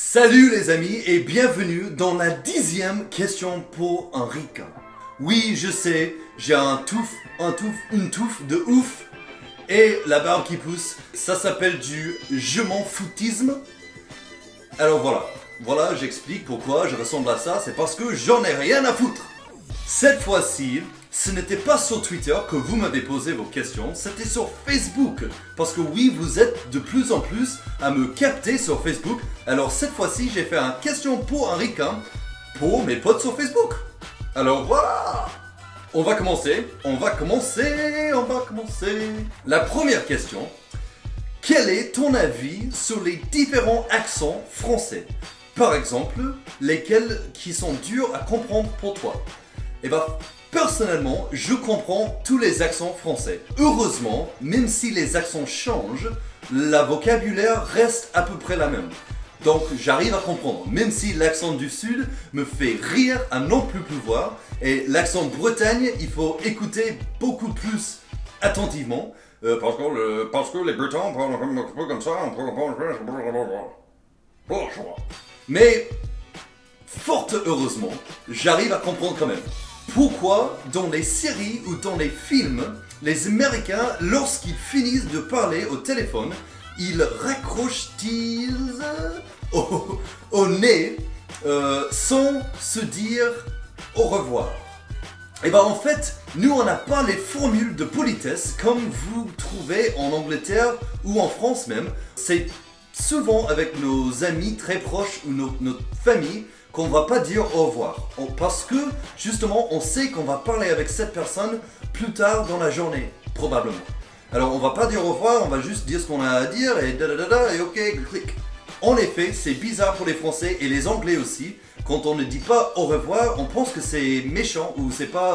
Salut les amis et bienvenue dans la 10e question pour un ricain. Oui, je sais, j'ai une touffe de ouf et la barbe qui pousse. Ça s'appelle du je m'en foutisme. Alors voilà, j'explique pourquoi je ressemble à ça, c'est parce que j'en ai rien à foutre. Cette fois-ci, ce n'était pas sur Twitter que vous m'avez posé vos questions, c'était sur Facebook. Parce que oui, vous êtes de plus en plus à me capter sur Facebook. Alors cette fois-ci, j'ai fait un question pour un ricain pour mes potes sur Facebook. Alors voilà, on va commencer. La première question. Quel est ton avis sur les différents accents français? Par exemple, lesquels qui sont durs à comprendre pour toi? Eh ben, personnellement, je comprends tous les accents français. Heureusement, même si les accents changent, le vocabulaire reste à peu près la même. Donc j'arrive à comprendre, même si l'accent du sud me fait rire à n'en plus pouvoir, et l'accent Bretagne, il faut écouter beaucoup plus attentivement, parce que les Bretons parlent un peu comme ça, mais fort heureusement, j'arrive à comprendre quand même. Pourquoi dans les séries ou dans les films, les Américains, lorsqu'ils finissent de parler au téléphone, ils raccrochent-ils au nez sans se dire au revoir? Et ben en fait, nous on n'a pas les formules de politesse comme vous trouvez en Angleterre ou en France même. C'est souvent avec nos amis très proches ou notre famille qu'on va pas dire au revoir. Parce que justement on sait qu'on va parler avec cette personne plus tard dans la journée, probablement. Alors on va pas dire au revoir, on va juste dire ce qu'on a à dire et et ok, clic. En effet, c'est bizarre pour les Français et les Anglais aussi. Quand on ne dit pas au revoir, on pense que c'est méchant ou c'est pas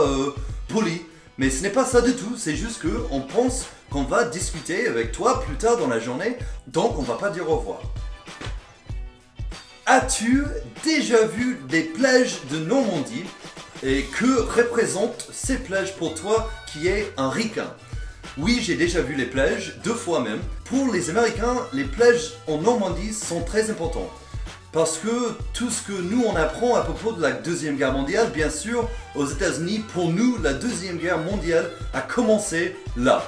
poli. Mais ce n'est pas ça du tout, c'est juste que on pense qu'on va discuter avec toi plus tard dans la journée, donc on va pas dire au revoir. As-tu déjà vu des plages de Normandie et que représentent ces plages pour toi qui est un ricain? Oui, j'ai déjà vu les plages, 2 fois même. Pour les Américains, les plages en Normandie sont très importantes. Parce que tout ce que nous on apprend à propos de la Deuxième Guerre mondiale, bien sûr, aux États-Unis, pour nous, la Deuxième Guerre mondiale a commencé là.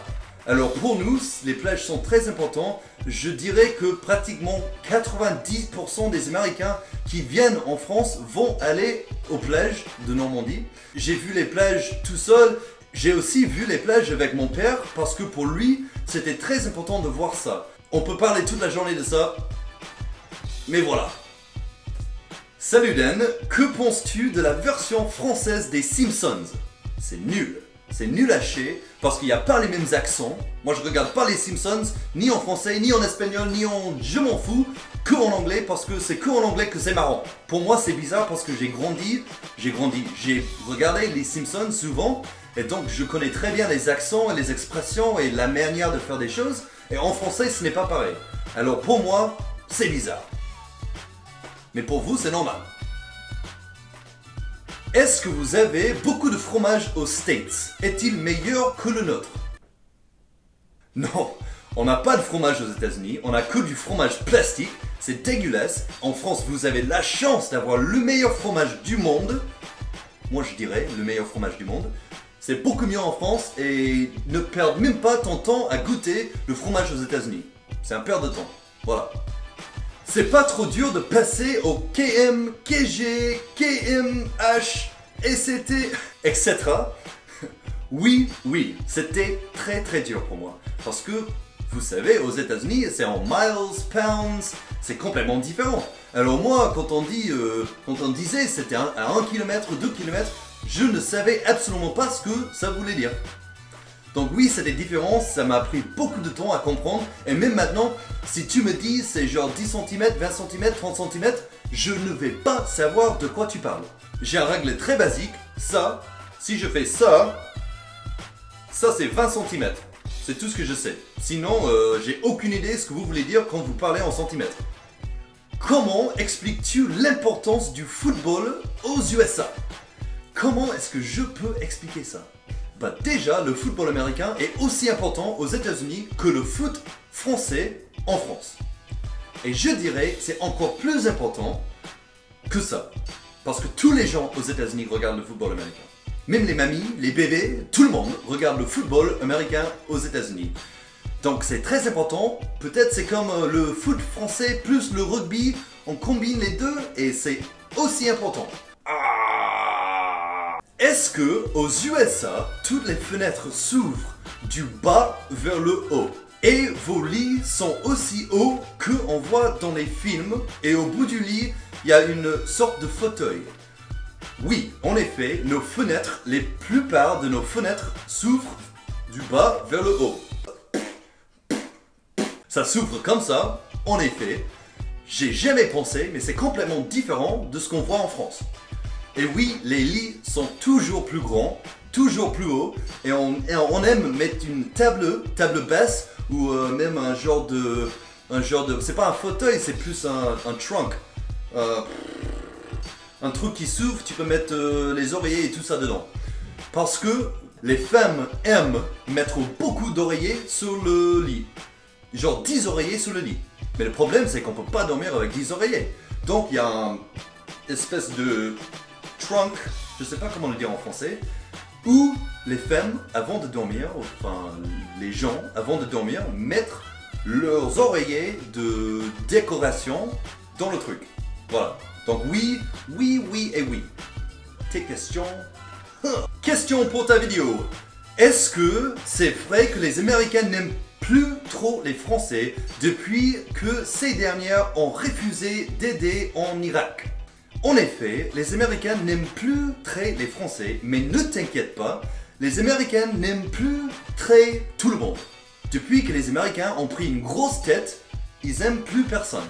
Alors pour nous, les plages sont très importantes. Je dirais que pratiquement 90% des Américains qui viennent en France vont aller aux plages de Normandie. J'ai vu les plages tout seul. J'ai aussi vu les plages avec mon père parce que pour lui, c'était très important de voir ça. On peut parler toute la journée de ça, mais voilà. Salut Dan, que penses-tu de la version française des Simpsons? C'est nul. C'est nul à chier parce qu'il n'y a pas les mêmes accents. Moi je regarde pas les Simpsons ni en français, ni en espagnol, ni en je m'en fous, que en anglais parce que c'est que en anglais que c'est marrant. Pour moi c'est bizarre parce que j'ai regardé les Simpsons souvent et donc je connais très bien les accents et les expressions et la manière de faire des choses et en français ce n'est pas pareil. Alors pour moi c'est bizarre. Mais pour vous c'est normal. Est-ce que vous avez beaucoup de fromage aux States? Est-il meilleur que le nôtre? Non, on n'a pas de fromage aux États-Unis, on n'a que du fromage plastique, c'est dégueulasse. En France, vous avez la chance d'avoir le meilleur fromage du monde. Moi je dirais le meilleur fromage du monde. C'est beaucoup mieux en France et ne perds même pas ton temps à goûter le fromage aux États-Unis. C'est un perte de temps, voilà. C'est pas trop dur de passer au KM, KG, KMH, SCT, etc. Oui, c'était très dur pour moi. Parce que, vous savez, aux États-Unis, c'est en miles, pounds, c'est complètement différent. Alors moi, quand on disait c'était à 1 km, 2 km, je ne savais absolument pas ce que ça voulait dire. Donc oui, c'est des différences, ça m'a pris beaucoup de temps à comprendre. Et même maintenant, si tu me dis c'est genre 10 cm, 20 cm, 30 cm, je ne vais pas savoir de quoi tu parles. J'ai un règle très basique, ça, si je fais ça c'est 20 cm. C'est tout ce que je sais. Sinon, j'ai aucune idée de ce que vous voulez dire quand vous parlez en centimètres. Comment expliques-tu l'importance du football aux USA? Comment est-ce que je peux expliquer ça? Bah déjà, le football américain est aussi important aux États-Unis que le foot français en France. Et je dirais c'est encore plus important que ça. Parce que tous les gens aux États-Unis regardent le football américain. Même les mamies, les bébés, tout le monde regarde le football américain aux États-Unis. Donc c'est très important. Peut-être c'est comme le foot français plus le rugby. On combine les deux et c'est aussi important. Est-ce que aux USA, toutes les fenêtres s'ouvrent du bas vers le haut? Et vos lits sont aussi hauts qu'on voit dans les films, et au bout du lit, il y a une sorte de fauteuil. Oui, en effet, nos fenêtres, la plupart de nos fenêtres s'ouvrent du bas vers le haut. Ça s'ouvre comme ça, en effet. J'ai jamais pensé, mais c'est complètement différent de ce qu'on voit en France. Et oui, les lits sont toujours plus grands, toujours plus hauts, et on aime mettre une table basse, ou même un genre de, c'est pas un fauteuil, c'est plus un trunk, un truc qui s'ouvre, tu peux mettre les oreillers et tout ça dedans. Parce que les femmes aiment mettre beaucoup d'oreillers sur le lit, genre 10 oreillers sur le lit. Mais le problème c'est qu'on peut pas dormir avec 10 oreillers. Donc il y a une espèce de trunk, je sais pas comment le dire en français, où les femmes, avant de dormir, enfin les gens, avant de dormir, mettent leurs oreillers de décoration dans le truc. Voilà. Donc oui et oui. Tes questions. Question pour ta vidéo. Est-ce que c'est vrai que les Américains n'aiment plus trop les Français depuis que ces dernières ont refusé d'aider en Irak? En effet, les Américains n'aiment plus très les Français, mais ne t'inquiète pas, les Américains n'aiment plus très tout le monde. Depuis que les Américains ont pris une grosse tête, ils n'aiment plus personne.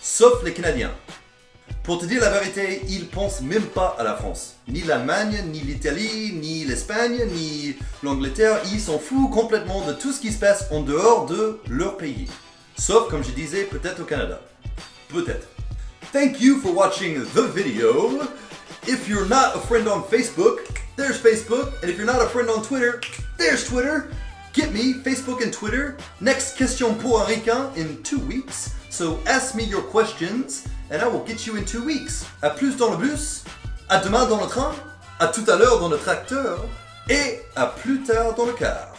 Sauf les Canadiens. Pour te dire la vérité, ils pensent même pas à la France. Ni l'Allemagne, ni l'Italie, ni l'Espagne, ni l'Angleterre. Ils s'en foutent complètement de tout ce qui se passe en dehors de leur pays. Sauf, comme je disais, peut-être au Canada. Peut-être. Thank you for watching the video. If you're not a friend on Facebook, there's Facebook. And if you're not a friend on Twitter, there's Twitter. Get me, Facebook and Twitter. Next question pour un ricain in 2 weeks. So ask me your questions and I will get you in 2 weeks. À plus dans le bus, à demain dans le train, à tout à l'heure dans le tracteur et à plus tard dans le car.